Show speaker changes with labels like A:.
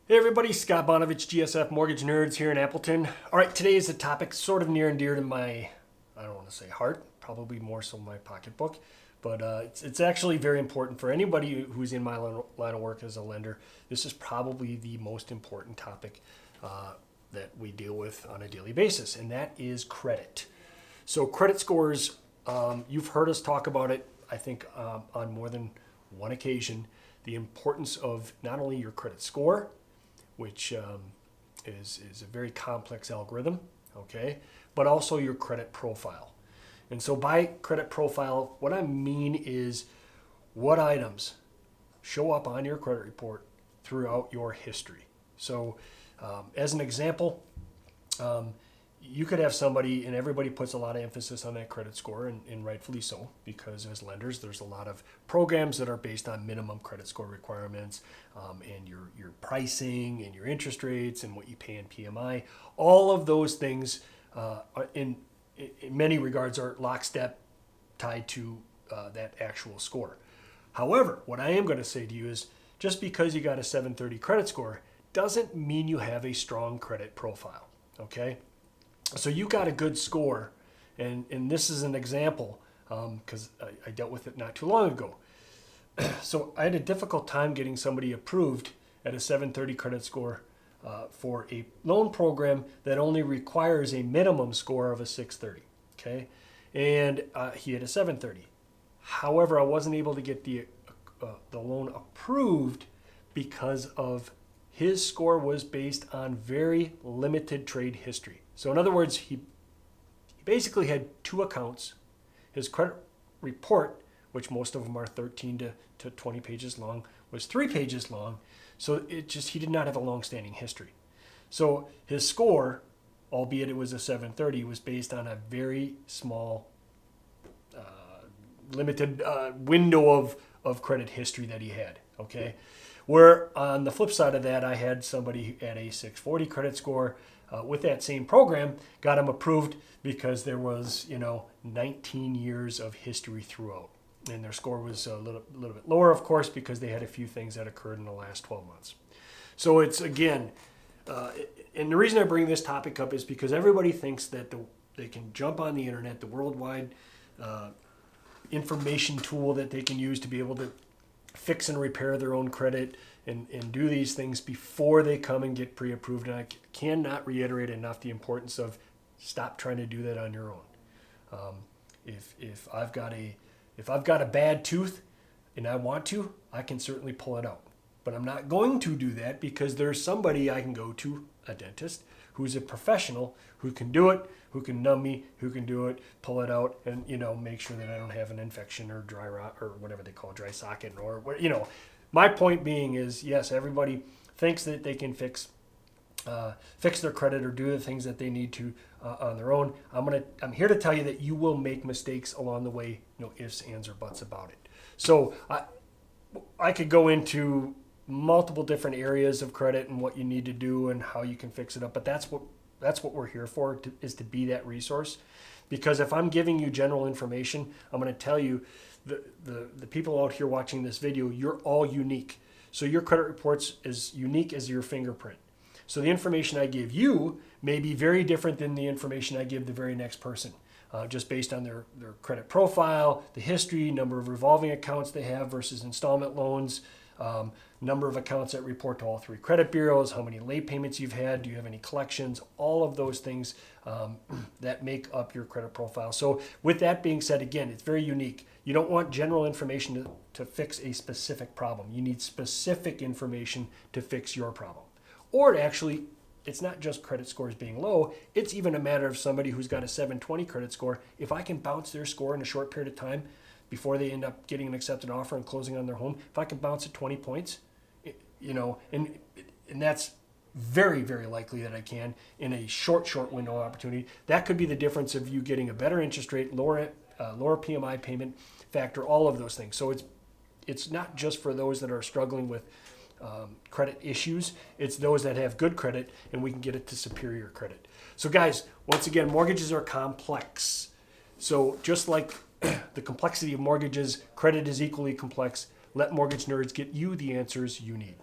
A: Hey everybody, Scott Bonovich, GSF Mortgage Nerds here in Appleton. All right, today is a topic sort of near and dear to my, I don't want to say heart, probably more so my pocketbook, but it's actually very important for anybody who's in my line of work as a lender. This is probably the most important topic that we deal with on a daily basis, and that is credit. So credit scores, you've heard us talk about it, I think, on more than one occasion, the importance of not only your credit score, which is a very complex algorithm, okay, but also your credit profile. And so by credit profile, what I mean is what items show up on your credit report throughout your history. So as an example, you could have somebody, and everybody puts a lot of emphasis on that credit score, and rightfully so, because as lenders, there's a lot of programs that are based on minimum credit score requirements, and your pricing and your interest rates and what you pay in PMI. All of those things, are in many regards, are lockstep tied to that actual score. However, what I am going to say to you is just because you got a 730 credit score doesn't mean you have a strong credit profile, okay? So you got a good score, and this is an example because I dealt with it not too long ago. So I had a difficult time getting somebody approved at a 730 credit score for a loan program that only requires a minimum score of a 630, okay? And he had a 730. However, I wasn't able to get the loan approved because of his score was based on very limited trade history. So in other words, he basically had two accounts. His credit report, which most of them are 13 to 20 pages long, was 3 pages long. So he did not have a long-standing history. So his score, albeit it was a 730, was based on a very small, limited window of credit history that he had, okay? Where on the flip side of that, I had somebody at a 640 credit score with that same program, got him approved because there was, 19 years of history throughout. And their score was a little bit lower, of course, because they had a few things that occurred in the last 12 months. So it's, again, and the reason I bring this topic up is because everybody thinks that they can jump on the internet, the worldwide information tool that they can use to be able to fix and repair their own credit and do these things before they come and get pre-approved. And I cannot reiterate enough the importance of stop trying to do that on your own. If I've got a bad tooth and I want to, I can certainly pull it out. But I'm not going to do that because there's somebody I can go to, a dentist, who's a professional, who can do it, who can numb me, who can do it, pull it out, and make sure that I don't have an infection or dry rot or whatever they call dry socket or My point being is, yes, everybody thinks that they can fix their credit or do the things that they need to on their own. I'm here to tell you that you will make mistakes along the way, no ifs, ands, or buts about it. So I could go into multiple different areas of credit and what you need to do and how you can fix it up, but that's what we're here for, is to be that resource. Because if I'm giving you general information, I'm going to tell you the people out here watching this video, you're all unique. So your credit report's as unique as your fingerprint. So the information I give you may be very different than the information I give the very next person, just based on their credit profile, the history, number of revolving accounts they have versus installment loans, number of accounts that report to all 3 credit bureaus, how many late payments you've had, do you have any collections, all of those things that make up your credit profile. So with that being said, again, it's very unique. You don't want general information to fix a specific problem. You need specific information to fix your problem. Or actually, it's not just credit scores being low, it's even a matter of somebody who's got a 720 credit score. If I can bounce their score in a short period of time before they end up getting an accepted offer and closing on their home, if I can bounce it 20 points, and that's very, very likely that I can in a short window of opportunity. That could be the difference of you getting a better interest rate, lower PMI payment factor, all of those things. So it's not just for those that are struggling with credit issues. It's those that have good credit, and we can get it to superior credit. So guys, once again, mortgages are complex. So just like the complexity of mortgages, credit is equally complex. Let Mortgage Nerds get you the answers you need.